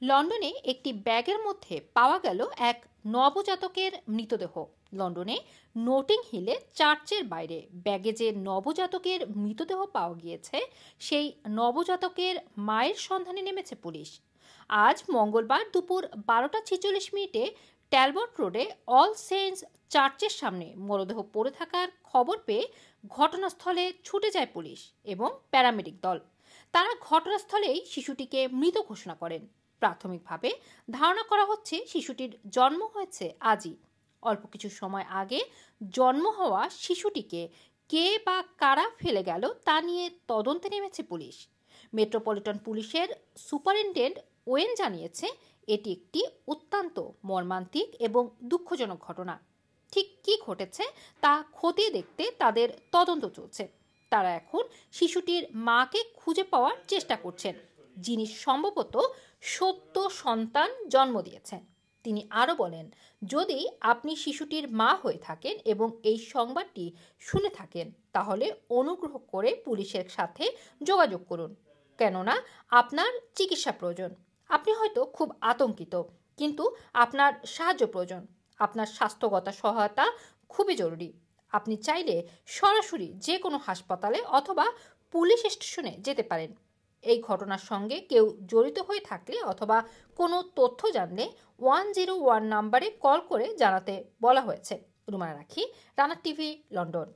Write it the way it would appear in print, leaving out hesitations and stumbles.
লন্ডনে একটি ব্যাগের মধ্যে পাওয়া গেল এক নবজাতকের মৃতদেহ। লন্ডনে নোটিং হিলে চার্চের বাইরে ব্যাগে যে নবজাতকের মৃতদেহ পাওয়া গিয়েছে, সেই নবজাতকের মায়ের সন্ধানে নেমেছে পুলিশ। আজ মঙ্গলবার দুপুর 12টা 46 মিনিটে ট্যালবট রোডে অল সেন্টস চার্চের সামনে মরদেহ পড়ে থাকার খবর পেয়ে ঘটনাস্থলে ছুটে যায় পুলিশ এবং প্যারামেডিক দল। তারা ঘটনাস্থলেই শিশুটিকে মৃত ঘোষণা করেন। প্রাথমিকভাবে ধারণা করা হচ্ছে শিশুটির জন্ম হয়েছে আজই। অল্প কিছু সময় আগে জন্ম হওয়া শিশুটিকে কে বা কারা ফেলে গেল তা নিয়ে তদন্তে নেমেছে পুলিশ। মেট্রোপলিটন পুলিশের সুপারিনটেন্ডেন্ট ওয়েন জানিয়েছে, এটি একটি অত্যন্ত মর্মান্তিক এবং দুঃখজনক ঘটনা। ঠিক কী ঘটেছে তা খতিয়ে দেখতে তাদের তদন্ত চলছে। তারা এখন শিশুটির মাকে খুঁজে পাওয়ার চেষ্টা করছেন, যিনি সম্ভবত সদ্য সন্তান জন্ম দিয়েছেন। তিনি আরও বলেন, যদি আপনি শিশুটির মা হয়ে থাকেন এবং এই সংবাদটি শুনে থাকেন, তাহলে অনুগ্রহ করে পুলিশের সাথে যোগাযোগ করুন, কেননা আপনার চিকিৎসা প্রয়োজন। আপনি হয়তো খুব আতঙ্কিত, কিন্তু আপনার সাহায্য প্রয়োজন। আপনার স্বাস্থ্যগত সহায়তা খুবই জরুরি। আপনি চাইলে সরাসরি যে কোনো হাসপাতালে অথবা পুলিশ স্টেশনে যেতে পারেন। এই ঘটনার সঙ্গে কেউ জড়িত হয়ে থাকলে অথবা কোনো তথ্য জানলে 101 নম্বরে কল করে জানাতে বলা হয়েছে। রুমানা রাখি, রানা টিভি, লন্ডন।